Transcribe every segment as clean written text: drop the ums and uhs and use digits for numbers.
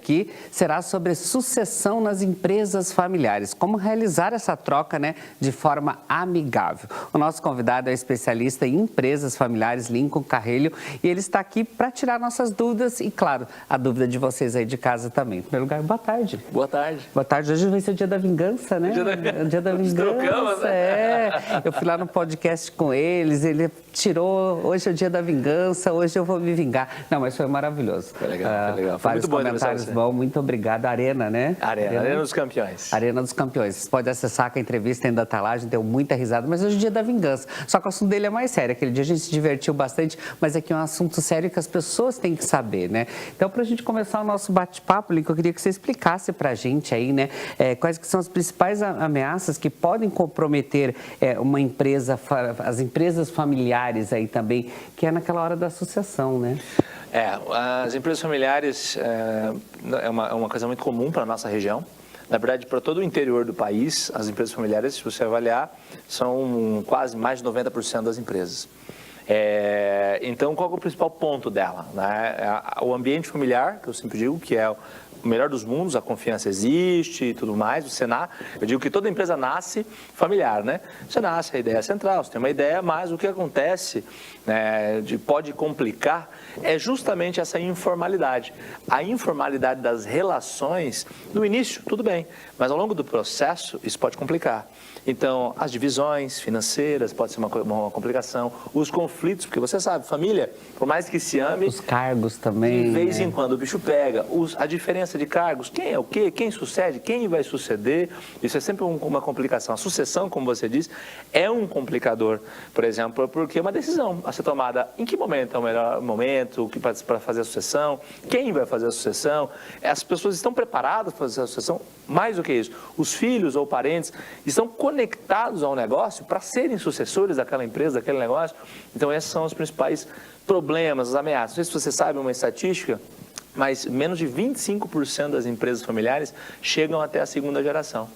aqui será sobre sucessão nas empresas familiares, como realizar essa troca, né, de forma amigável. O nosso convidado é o especialista em empresas familiares, Lincoln Carrelho, e ele está aqui para tirar nossas dúvidas e, claro, a dúvida de vocês aí de casa também. Em primeiro lugar, boa tarde. Boa tarde. Boa tarde. Hoje vai ser o dia da vingança, né? O dia da vingança. Trocamos, né? Eu fui lá no podcast com eles, ele tirou, hoje é o dia da vingança, hoje eu vou me vingar. Não, mas foi maravilhoso. Foi legal, foi legal. Foi Vários muito bom comentários bons, muito obrigado. Arena, né? Arena dos Campeões. Arena dos Campeões. Você pode acessar que a entrevista ainda está lá, a gente deu muita risada, mas hoje é o dia da vingança. Só que o assunto dele é mais sério. Aquele dia a gente se divertiu bastante, mas aqui é um assunto sério que as pessoas têm que saber, né? Então, para a gente começar o nosso bate-papo, Lincoln, eu queria que você explicasse para a gente aí, né, quais que são as principais ameaças que podem comprometer uma empresa, as empresas familiares aí também, que é naquela hora da sucessão, né? As empresas familiares é uma coisa muito comum para a nossa região. Na verdade, para todo o interior do país, as empresas familiares, se você avaliar, são quase mais de 90% das empresas. Então, qual é o principal ponto dela, né? O ambiente familiar, que eu sempre digo que é o melhor dos mundos, a confiança existe e tudo mais. Eu digo que toda empresa nasce familiar, né? Você nasce, a ideia é central, você tem uma ideia, mas o que acontece, né, pode complicar é justamente essa informalidade. A informalidade das relações, no início, tudo bem, mas ao longo do processo, isso pode complicar. Então, as divisões financeiras pode ser uma complicação, os conflitos, porque você sabe, família, por mais que se ame... Os cargos também. De vez em quando o bicho pega, a diferença de cargos, quem é o quê, quem sucede, quem vai suceder, isso é sempre uma complicação. A sucessão, como você disse, é um complicador, por exemplo, porque é uma decisão a ser tomada. Em que momento é o melhor momento para fazer a sucessão? Quem vai fazer a sucessão? As pessoas estão preparadas para fazer a sucessão? Mais do que isso, os filhos ou parentes estão conectados ao negócio para serem sucessores daquela empresa, daquele negócio. Então, esses são os principais problemas, as ameaças. Não sei se você sabe uma estatística, mas menos de 25% das empresas familiares chegam até a segunda geração.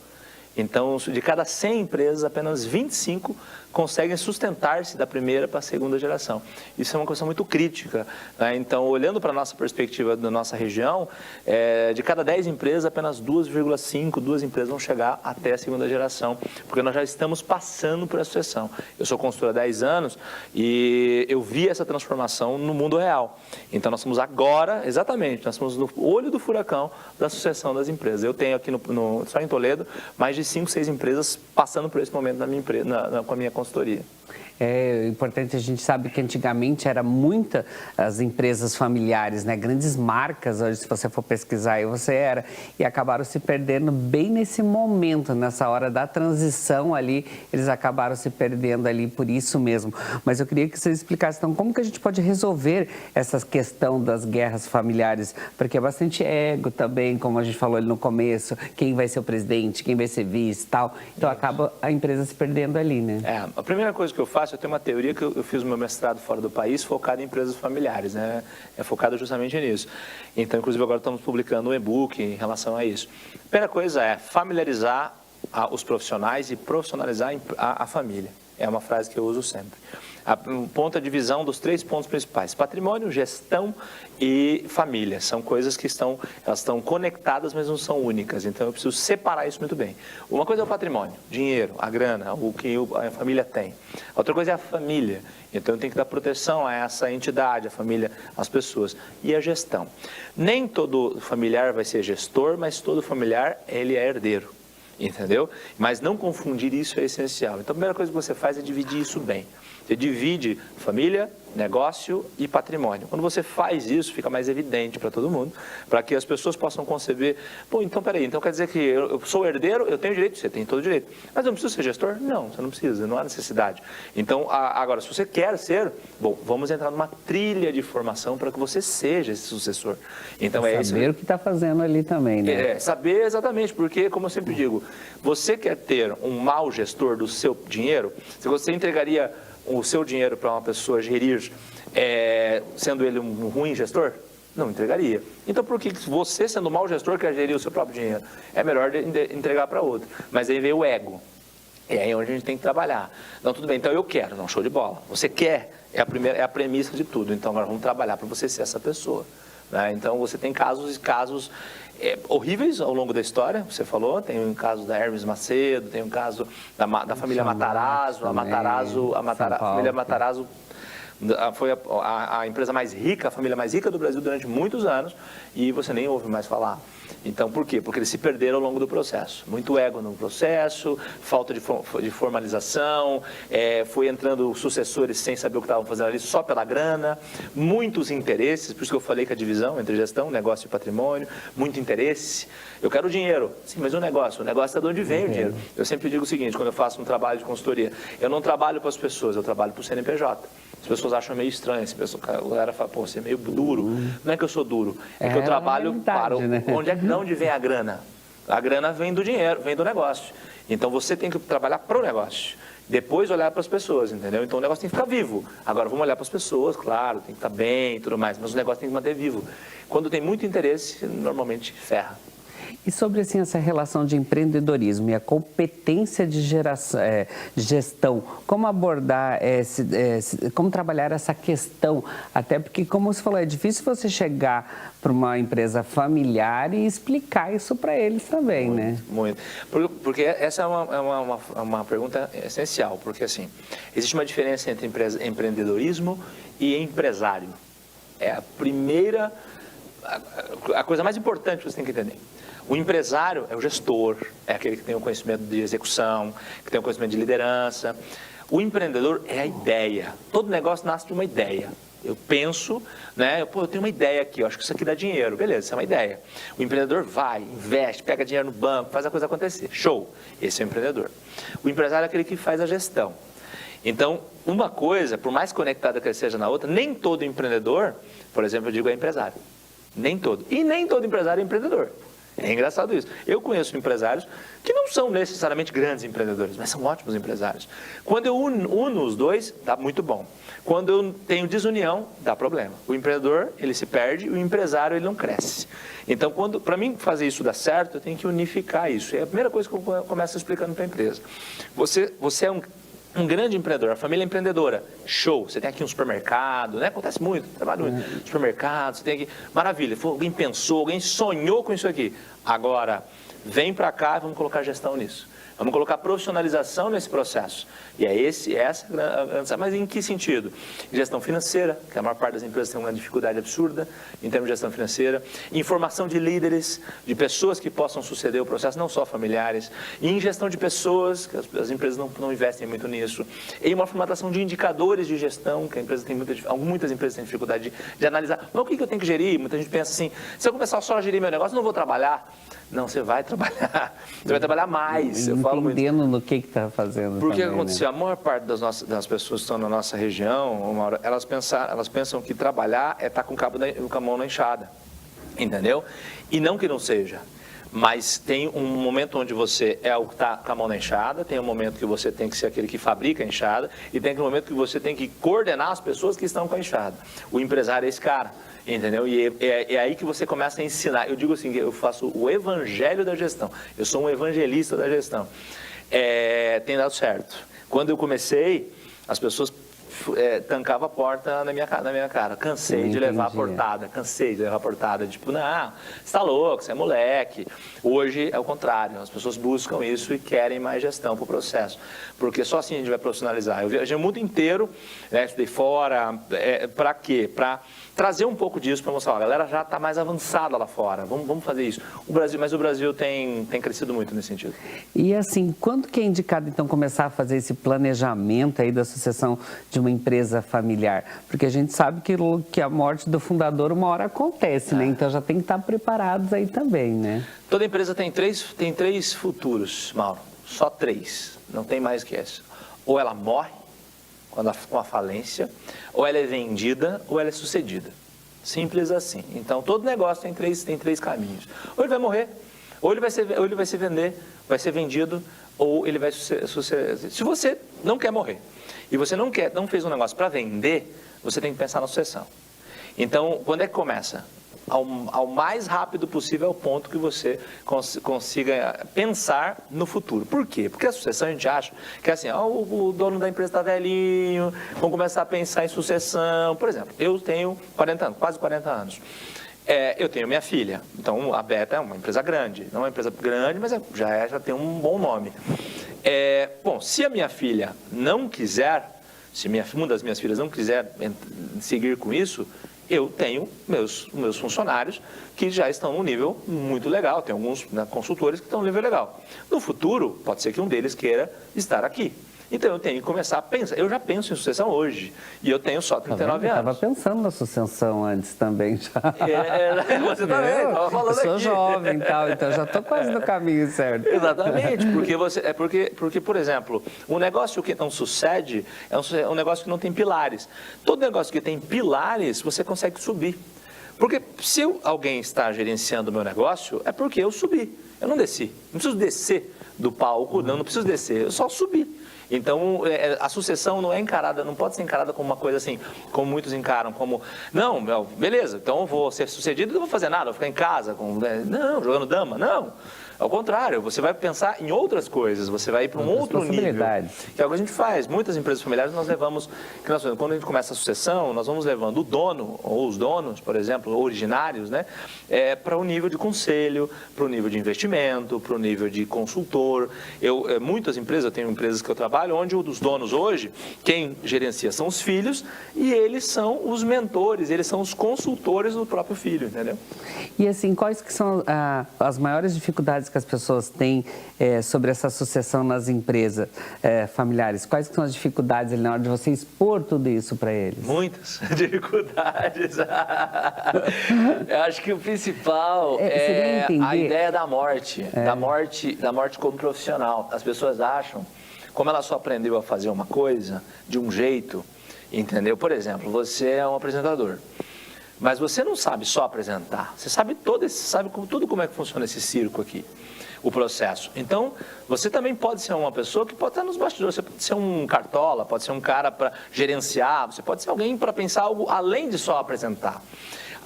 Então, de cada 100 empresas, apenas 25 conseguem sustentar-se da primeira para a segunda geração. Isso é uma questão muito crítica, né? Então, olhando para a nossa perspectiva da nossa região, de cada 10 empresas, apenas 2,5 empresas vão chegar até a segunda geração, porque nós já estamos passando por essa sucessão. Eu sou consultor há 10 anos e eu vi essa transformação no mundo real. Então, nós estamos agora, exatamente, nós estamos no olho do furacão da sucessão das empresas. Eu tenho aqui só em Toledo, mais de 5, 6 empresas passando por esse momento na minha empresa, com a minha consultoria. É importante, a gente sabe que antigamente era muita as empresas familiares, né? Grandes marcas, hoje se você for pesquisar aí você era, e acabaram se perdendo bem nesse momento, nessa hora da transição ali, eles acabaram se perdendo ali por isso mesmo. Mas eu queria que você explicasse então como que a gente pode resolver essa questão das guerras familiares, porque é bastante ego também, como a gente falou ali no começo, quem vai ser o presidente, quem vai ser vice e tal, então acaba a empresa se perdendo ali, né? A primeira coisa que eu faço, eu tenho uma teoria que eu fiz o meu mestrado fora do país focado em empresas familiares, né? É focado justamente nisso. Então, inclusive, agora estamos publicando um e-book em relação a isso. A primeira coisa é familiarizar os profissionais e profissionalizar a família. É uma frase que eu uso sempre. O ponto é a divisão dos 3 pontos principais: patrimônio, gestão e família. São coisas que elas estão conectadas, mas não são únicas. Então, eu preciso separar isso muito bem. Uma coisa é o patrimônio, dinheiro, a grana, o que a família tem. Outra coisa é a família. Então, eu tenho que dar proteção a essa entidade, a família, as pessoas. E a gestão. Nem todo familiar vai ser gestor, mas todo familiar, ele é herdeiro. Entendeu? Mas não confundir isso é essencial. Então, a primeira coisa que você faz é dividir isso bem. Você divide família, negócio e patrimônio. Quando você faz isso, fica mais evidente para todo mundo, para que as pessoas possam conceber, pô, então peraí, então quer dizer que eu sou herdeiro, eu tenho direito, você tem todo o direito. Mas eu não preciso ser gestor? Não, você não precisa, não há necessidade. Então, agora, se você quer ser, bom, vamos entrar numa trilha de formação para que você seja esse sucessor. Então, saber o que está fazendo ali também, né? Saber exatamente, porque, como eu sempre digo, você quer ter um mau gestor do seu dinheiro, se você entregaria o seu dinheiro para uma pessoa gerir, sendo ele um ruim gestor? Não entregaria. Então, por que você, sendo um mau gestor, quer gerir o seu próprio dinheiro? É melhor entregar para outro. Mas aí veio o ego. É aí onde a gente tem que trabalhar. Não, tudo bem, então eu quero. Não, show de bola. Você quer, é a premissa de tudo. Então, agora vamos trabalhar para você ser essa pessoa. né? Então, você tem casos horríveis ao longo da história, você falou, tem um caso da Hermes Macedo, tem um caso da família Matarazzo, a família Matarazzo foi a empresa mais rica, a família mais rica do Brasil durante muitos anos, e você nem ouve mais falar. Então, por quê? Porque eles se perderam ao longo do processo. Muito ego no processo, falta de formalização, foi entrando sucessores sem saber o que estavam fazendo ali, só pela grana, muitos interesses, por isso que eu falei que a divisão entre gestão, negócio e patrimônio, muito interesse. Eu quero dinheiro. Sim, mas o negócio é de onde vem o dinheiro. Eu sempre digo o seguinte, quando eu faço um trabalho de consultoria, eu não trabalho para as pessoas, eu trabalho para o CNPJ. As pessoas acham meio estranho, a galera fala, pô, você é meio duro. Não é que eu sou duro, é que eu trabalho para de onde vem a grana? A grana vem do dinheiro, vem do negócio. Então você tem que trabalhar para o negócio, depois olhar para as pessoas, entendeu? Então o negócio tem que ficar vivo. Agora vamos olhar para as pessoas, claro, tem que estar bem e tudo mais, mas o negócio tem que manter vivo. Quando tem muito interesse, normalmente ferra. E sobre assim, essa relação de empreendedorismo e a competência de gestão, como abordar, como trabalhar essa questão? Até porque, como você falou, é difícil você chegar para uma empresa familiar e explicar isso para eles também, muito, né? Muito. Porque essa é uma pergunta essencial, porque assim, existe uma diferença entre empreendedorismo e empresário. É a primeira, a coisa mais importante que você tem que entender. O empresário é o gestor, é aquele que tem o conhecimento de execução, que tem o conhecimento de liderança. O empreendedor é a ideia. Todo negócio nasce de uma ideia. Eu penso, né? Eu tenho uma ideia aqui, eu acho que isso aqui dá dinheiro. Beleza, isso é uma ideia. O empreendedor vai, investe, pega dinheiro no banco, faz a coisa acontecer. Show! Esse é o empreendedor. O empresário é aquele que faz a gestão. Então, uma coisa, por mais conectada que ele seja na outra, nem todo empreendedor, por exemplo, eu digo é empresário. Nem todo. E nem todo empresário é empreendedor. É engraçado isso. Eu conheço empresários que não são necessariamente grandes empreendedores, mas são ótimos empresários. Quando eu uno os dois, dá muito bom. Quando eu tenho desunião, dá problema. O empreendedor, ele se perde, e o empresário, ele não cresce. Então, para mim fazer isso dar certo, eu tenho que unificar isso. É a primeira coisa que eu começo explicando para a empresa. Você é um grande empreendedor, a família empreendedora, show, você tem aqui um supermercado, né? Acontece muito, trabalho muito, supermercado, você tem aqui, maravilha, alguém pensou, alguém sonhou com isso aqui. Agora, vem para cá e vamos colocar gestão nisso. Vamos colocar profissionalização nesse processo. E é mas em que sentido? Gestão financeira, que a maior parte das empresas tem uma dificuldade absurda em termos de gestão financeira. Informação de líderes, de pessoas que possam suceder o processo, não só familiares. E em gestão de pessoas, que as empresas não investem muito nisso. E uma formatação de indicadores de gestão, que a empresa tem muitas empresas têm dificuldade de analisar. Mas o que eu tenho que gerir? Muita gente pensa assim, se eu começar só a gerir meu negócio, eu não vou trabalhar. Não, você vai trabalhar. Você vai trabalhar mais. Entendendo no que está fazendo. Porque também, aconteceu, né? A maior parte das pessoas que estão na nossa região, elas pensam que trabalhar é estar com a mão na enxada. Entendeu? E não que não seja. Mas tem um momento onde você é o que está com a mão na enxada, tem um momento que você tem que ser aquele que fabrica a enxada, e tem aquele momento que você tem que coordenar as pessoas que estão com a enxada. O empresário é esse cara. Entendeu? E é aí que você começa a ensinar. Eu digo assim, eu faço o evangelho da gestão. Eu sou um evangelista da gestão. Tem dado certo. Quando eu comecei, as pessoas tancavam a porta na minha cara. Cansei de levar a portada. Tipo, não, você está louco, você é moleque. Hoje é o contrário. As pessoas buscam isso e querem mais gestão para o processo. Porque só assim a gente vai profissionalizar. Eu viajei o mundo inteiro, né, estudei fora. Para quê? Para trazer um pouco disso para mostrar, a galera já está mais avançada lá fora, vamos fazer isso. Mas o Brasil tem crescido muito nesse sentido. E assim, quando que é indicado então começar a fazer esse planejamento aí da sucessão de uma empresa familiar? Porque a gente sabe que a morte do fundador uma hora acontece, né? Então já tem que estar preparados aí também, né? Toda empresa tem três futuros, Mauro, só 3, não tem mais que esse. Ou ela morre, com a falência, ou ela é vendida, ou ela é sucedida. Simples assim. Então, todo negócio tem três caminhos. Ou ele vai morrer, ou ele vai se vender, vai ser vendido, ou ele vai suceder. Se você não quer morrer, e você não fez um negócio para vender, você tem que pensar na sucessão. Então, quando é que começa? Ao mais rápido possível é o ponto que você consiga pensar no futuro. Por quê? Porque a sucessão a gente acha que é assim, o dono da empresa está velhinho, vamos começar a pensar em sucessão. Por exemplo, eu tenho 40 anos, quase 40 anos. Eu tenho minha filha. Então, a Beta é uma empresa grande. Não é uma empresa grande, mas já tem um bom nome. Bom, se a minha filha não quiser, se uma das minhas filhas não quiser seguir com isso, eu tenho meus funcionários que já estão num nível muito legal. Tem alguns consultores que estão num nível legal. No futuro, pode ser que um deles queira estar aqui. Então, eu tenho que começar a pensar. Eu já penso em sucessão hoje. E eu tenho só 39 anos. Eu estava pensando na sucessão antes também. Já. Você também estava falando aqui. Eu sou jovem e tal, então já estou quase no caminho certo. Exatamente. Porque, por exemplo, um negócio que não sucede é um negócio que não tem pilares. Todo negócio que tem pilares, você consegue subir. Porque se alguém está gerenciando o meu negócio, é porque eu subi. Eu não desci. Não preciso descer do palco, não preciso descer. Eu só subi. Então, a sucessão não pode ser encarada como uma coisa assim, como muitos encaram, como, não, beleza, então eu vou ser sucedido e não vou fazer nada, vou ficar em casa, não, jogando dama, não. Ao contrário, você vai pensar em outras coisas, você vai ir para um outro nível, que é o que a gente faz. Muitas empresas familiares nós levamos, quando a gente começa a sucessão, nós vamos levando o dono, ou os donos, por exemplo, originários, né, para o nível de conselho, para o nível de investimento, para o nível de consultor. Muitas empresas, eu tenho empresas que eu trabalho, onde os donos hoje, quem gerencia são os filhos, e eles são os mentores, eles são os consultores do próprio filho, entendeu? E assim, quais que são as maiores dificuldades que as pessoas têm sobre essa sucessão nas empresas familiares? Quais que são as dificuldades ali na hora de você expor tudo isso para eles? Muitas dificuldades. Eu acho que o principal é a ideia da morte, da morte como profissional. As pessoas acham, como ela só aprendeu a fazer uma coisa de um jeito, entendeu? Por exemplo, você é um apresentador. Mas você não sabe só apresentar, você sabe tudo como é que funciona esse circo aqui, o processo. Então, você também pode ser uma pessoa que pode estar nos bastidores, você pode ser um cartola, pode ser um cara para gerenciar, você pode ser alguém para pensar algo além de só apresentar.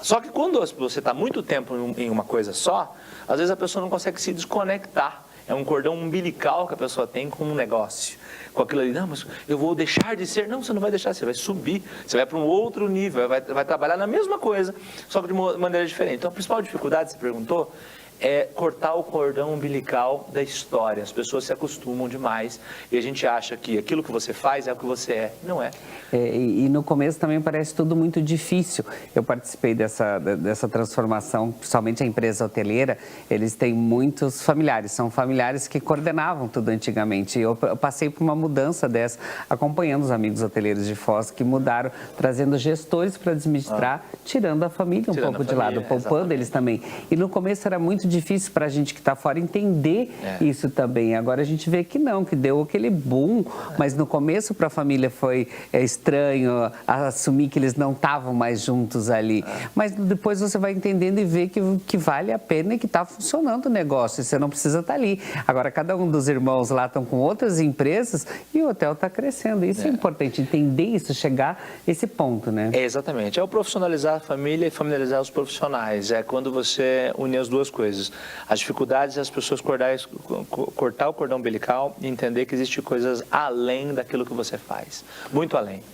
Só que quando você está muito tempo em uma coisa só, às vezes a pessoa não consegue se desconectar. É um cordão umbilical que a pessoa tem com um negócio. Com aquilo ali, não, mas eu vou deixar de ser. Não, você não vai deixar, você vai subir. Você vai para um outro nível, vai trabalhar na mesma coisa, só que de uma maneira diferente. Então, a principal dificuldade, você perguntou, é cortar o cordão umbilical da história. As pessoas se acostumam demais e a gente acha que aquilo que você faz é o que você é. Não é. E no começo também parece tudo muito difícil. Eu participei dessa transformação, principalmente a empresa hoteleira, eles têm muitos familiares, são familiares que coordenavam tudo antigamente. Eu passei por uma mudança dessa, acompanhando os amigos hoteleiros de Foz que mudaram, trazendo gestores para administrar, tirando a família um pouco de lado, poupando eles também. E no começo era muito difícil para a gente que está fora entender isso também. Agora a gente vê que não, que deu aquele boom, mas no começo para a família foi estranho assumir que eles não estavam mais juntos ali. Mas depois você vai entendendo e vê que vale a pena e que está funcionando o negócio e você não precisa estar ali. Agora cada um dos irmãos lá estão com outras empresas e o hotel está crescendo. Isso é importante, entender isso, chegar a esse ponto, né? Exatamente. É o profissionalizar a família e familiarizar os profissionais. É quando você une as duas coisas. As dificuldades é as pessoas cortar o cordão umbilical e entender que existem coisas além daquilo que você faz. Muito além.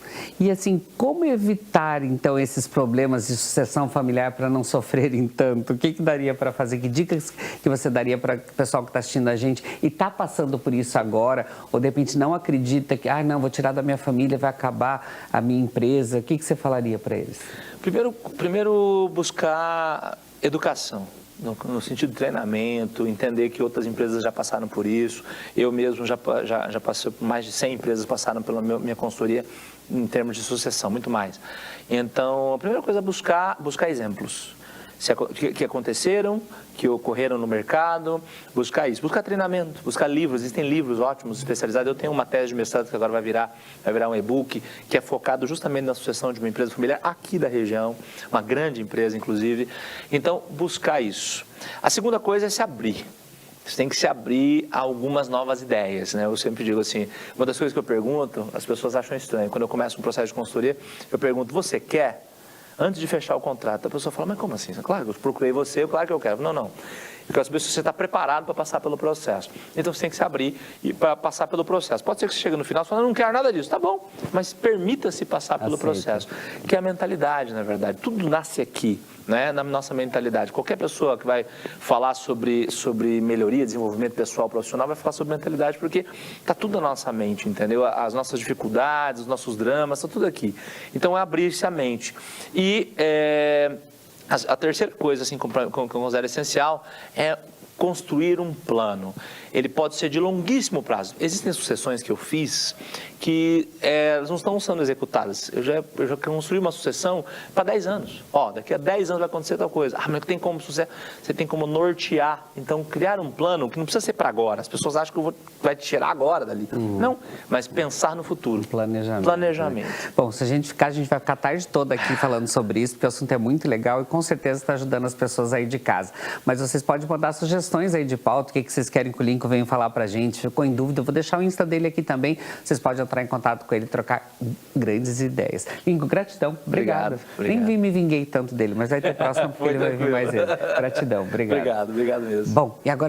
E assim, como evitar então esses problemas de sucessão familiar para não sofrerem tanto? O que daria para fazer? Que dicas que você daria para o pessoal que está assistindo a gente e está passando por isso agora? Ou de repente não acredita que, não, vou tirar da minha família, vai acabar a minha empresa. O que você falaria para eles? Primeiro buscar educação. No sentido de treinamento, entender que outras empresas já passaram por isso. Eu mesmo já passei, mais de 100 empresas passaram pela minha consultoria em termos de sucessão, muito mais. Então, a primeira coisa é buscar exemplos que aconteceram, que ocorreram no mercado, buscar isso, buscar treinamento, buscar livros. Existem livros ótimos, especializados. Eu tenho uma tese de mestrado que agora vai virar um e-book, que é focado justamente na sucessão de uma empresa familiar aqui da região, uma grande empresa, inclusive. Então, buscar isso. A segunda coisa é se abrir. Você tem que se abrir a algumas novas ideias, né? Eu sempre digo assim, uma das coisas que eu pergunto, as pessoas acham estranho. Quando eu começo um processo de consultoria, eu pergunto, você quer? Antes de fechar o contrato, a pessoa fala, mas como assim? Claro, eu procurei você, claro que eu quero. Não. Eu quero saber se você está preparado para passar pelo processo. Então você tem que se abrir para passar pelo processo. Pode ser que você chegue no final e fale, não quero nada disso. Tá bom, mas permita-se passar pelo processo. Que é a mentalidade, na verdade. Tudo nasce aqui, né, na nossa mentalidade. Qualquer pessoa que vai falar sobre melhoria, desenvolvimento pessoal, profissional, vai falar sobre mentalidade, porque está tudo na nossa mente, entendeu? As nossas dificuldades, os nossos dramas, está tudo aqui. Então é abrir-se a mente. E a terceira coisa, assim, como eu considero essencial, é construir um plano. Ele pode ser de longuíssimo prazo. Existem sucessões que eu fiz que elas não estão sendo executadas. Eu já construí uma sucessão para 10 anos. Daqui a 10 anos vai acontecer tal coisa. Mas tem como sucesso? Você tem como nortear. Então, criar um plano que não precisa ser para agora. As pessoas acham que vai te tirar agora dali. Não, mas pensar no futuro. Planejamento. Bom, se a gente vai ficar a tarde toda aqui falando sobre isso, porque o assunto é muito legal e com certeza está ajudando as pessoas aí de casa. Mas vocês podem mandar sugestões aí de pauta, o que vocês querem que o Lincoln venha falar para a gente. Ficou em dúvida, eu vou deixar o Insta dele aqui também. Vocês podem entrar em contato com ele e trocar grandes ideias. Lincoln, gratidão. Obrigado. Nem me vinguei tanto dele, mas vai ter próximo porque ele vai vir mais ele. Gratidão. Obrigado. Obrigado mesmo. Bom, e agora